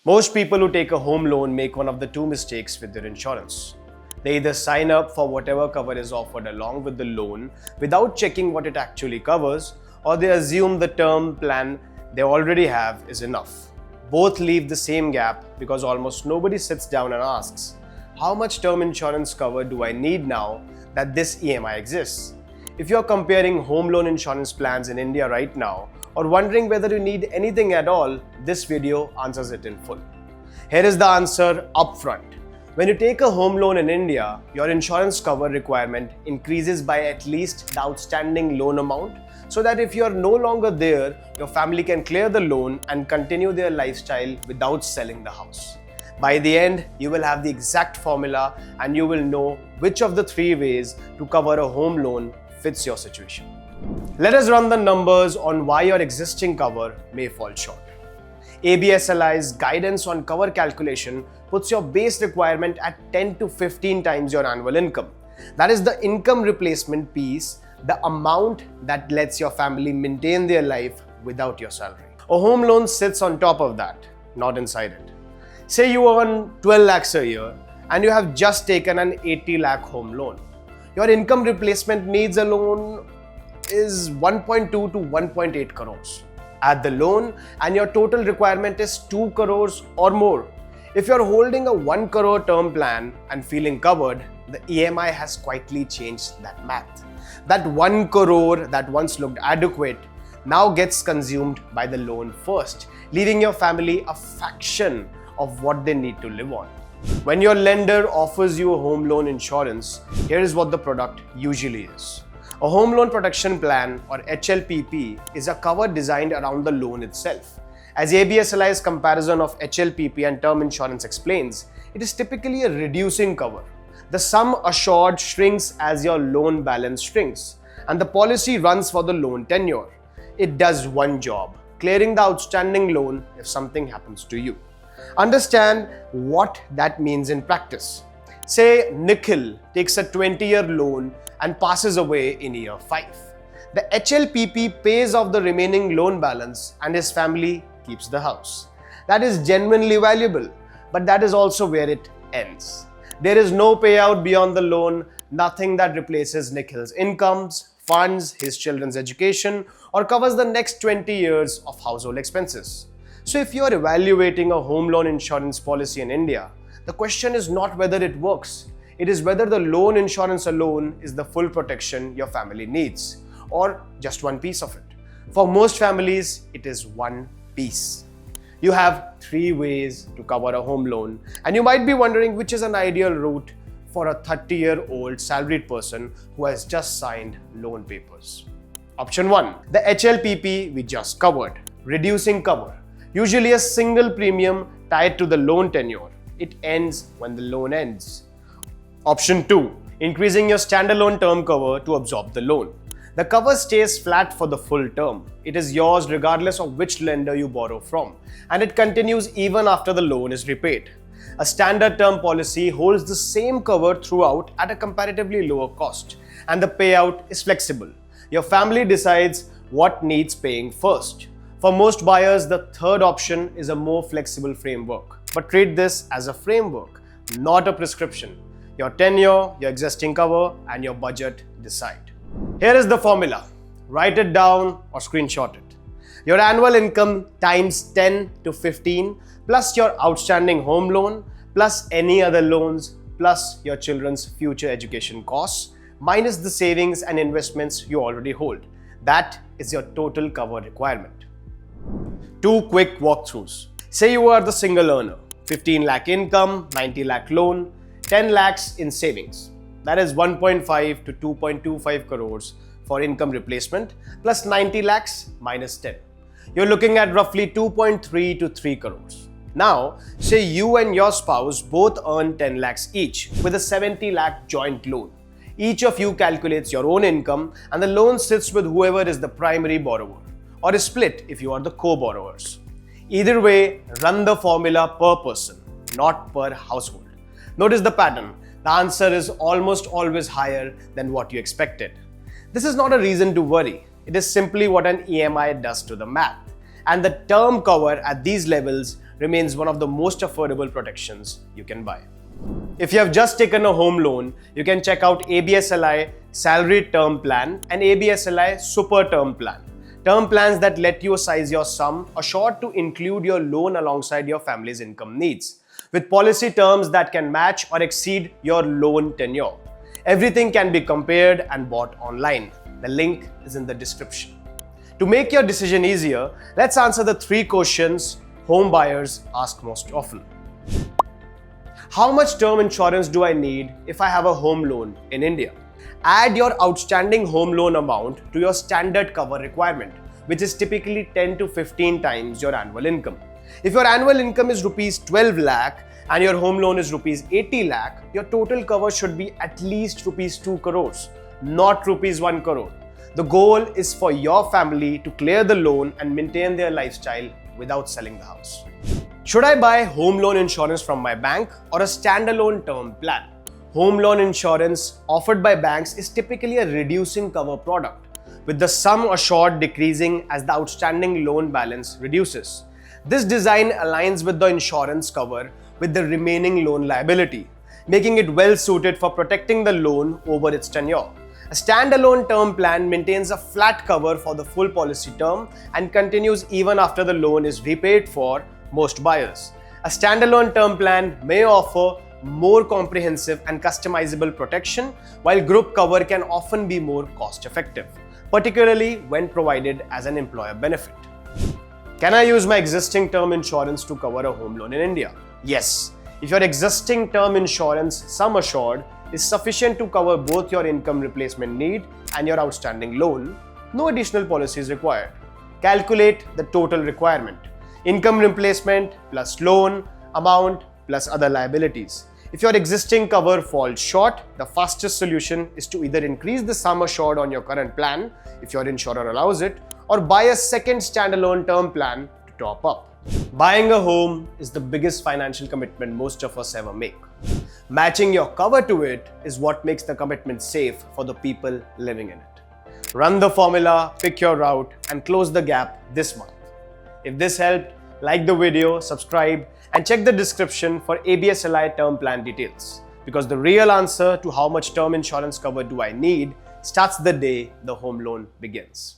Most people who take a home loan make one of the two mistakes with their insurance. They either sign up for whatever cover is offered along with the loan without checking what it actually covers, or they assume the term plan they already have is enough. Both leave the same gap because almost nobody sits down and asks, how much term insurance cover do I need now that this EMI exists? If you're comparing home loan insurance plans in India right now, or wondering whether you need anything at all, this video answers it in full. Here is the answer upfront. When you take a home loan in India, your insurance cover requirement increases by at least the outstanding loan amount, so that if you are no longer there, your family can clear the loan and continue their lifestyle without selling the house. By the end, you will have the exact formula and you will know which of the three ways to cover a home loan fits your situation. Let us run the numbers on why your existing cover may fall short. ABSLI's guidance on cover calculation puts your base requirement at 10 to 15 times your annual income. That is the income replacement piece, the amount that lets your family maintain their life without your salary. A home loan sits on top of that, not inside it. Say you earn 12 lakhs a year and you have just taken an 80 lakh home loan. Your income replacement needs alone is 1.2 to 1.8 crores. Add the loan and your total requirement is 2 crores or more. If you're holding a 1 crore term plan and feeling covered, the EMI has quietly changed that math. That 1 crore that once looked adequate now gets consumed by the loan first, leaving your family a fraction of what they need to live on. When your lender offers you a home loan insurance, here is what the product usually is. A home loan protection plan, or HLPP, is a cover designed around the loan itself. As ABSLI's comparison of HLPP and term insurance explains, it is typically a reducing cover. The sum assured shrinks as your loan balance shrinks, and the policy runs for the loan tenure. It does one job: clearing the outstanding loan if something happens to you. Understand what that means in practice. Say Nikhil takes a 20-year loan and passes away in year 5. The HLPP pays off the remaining loan balance and his family keeps the house. That is genuinely valuable, but that is also where it ends. There is no payout beyond the loan, nothing that replaces Nikhil's incomes, funds his children's education, or covers the next 20 years of household expenses. So if you are evaluating a home loan insurance policy in India, the question is not whether it works. It is whether the loan insurance alone is the full protection your family needs, or just one piece of it. For most families, it is one piece. You have 3 ways to cover a home loan, and you might be wondering which is an ideal route for a 30-year-old salaried person who has just signed loan papers. Option 1, the HLPP we just covered, reducing cover. Usually a single premium tied to the loan tenure. It ends when the loan ends. Option 2, increasing your standalone term cover to absorb the loan. The cover stays flat for the full term. It is yours regardless of which lender you borrow from, and it continues even after the loan is repaid. A standard term policy holds the same cover throughout at a comparatively lower cost, and the payout is flexible. Your family decides what needs paying first. For most buyers, the third option is a more flexible framework. But treat this as a framework, not a prescription. Your tenure, your existing cover, and your budget decide. Here is the formula. Write it down or screenshot it. Your annual income times 10 to 15 plus your outstanding home loan plus any other loans plus your children's future education costs minus the savings and investments you already hold. That is your total cover requirement. 2 quick walkthroughs. Say you are the single earner, 15 lakh income, 90 lakh loan, 10 lakhs in savings. That is 1.5 to 2.25 crores for income replacement plus 90 lakhs minus 10. You're looking at roughly 2.3 to 3 crores. Now, say you and your spouse both earn 10 lakhs each with a 70 lakh joint loan. Each of you calculates your own income and the loan sits with whoever is the primary borrower, or is split if you are the co-borrowers. Either way, run the formula per person, not per household. Notice the pattern. The answer is almost always higher than what you expected. This is not a reason to worry. It is simply what an EMI does to the math. And the term cover at these levels remains one of the most affordable protections you can buy. If you have just taken a home loan, you can check out ABSLI Salaried Term Plan and ABSLI Super Term Plan. Term plans that let you size your sum assured to include your loan alongside your family's income needs, with policy terms that can match or exceed your loan tenure. Everything can be compared and bought online. The link is in the description. To make your decision easier, let's answer the 3 questions home buyers ask most often. How much term insurance do I need if I have a home loan in India? Add your outstanding home loan amount to your standard cover requirement, which is typically 10 to 15 times your annual income. If your annual income is rupees 12 lakh and your home loan is rupees 80 lakh, your total cover should be at least rupees 2 crores, not rupees 1 crore. The goal is for your family to clear the loan and maintain their lifestyle without selling the house. Should I buy home loan insurance from my bank or a standalone term plan? Home loan insurance offered by banks is typically a reducing cover product, with the sum assured decreasing as the outstanding loan balance reduces. This design aligns with the insurance cover with the remaining loan liability, making it well suited for protecting the loan over its tenure. A standalone term plan maintains a flat cover for the full policy term and continues even after the loan is repaid for most buyers. A standalone term plan may offer more comprehensive and customizable protection, while group cover can often be more cost-effective, particularly when provided as an employer benefit. Can I use my existing term insurance to cover a home loan in India? Yes. If your existing term insurance sum assured is sufficient to cover both your income replacement need and your outstanding loan, no additional policy is required. Calculate the total requirement: income replacement plus loan amount plus other liabilities. If your existing cover falls short, the fastest solution is to either increase the sum assured on your current plan, if your insurer allows it, or buy a second standalone term plan to top up. Buying a home is the biggest financial commitment most of us ever make. Matching your cover to it is what makes the commitment safe for the people living in it. Run the formula, pick your route, and close the gap this month. If this helped, like the video, subscribe, and check the description for ABSLI term plan details, because the real answer to how much term insurance cover do I need starts the day the home loan begins.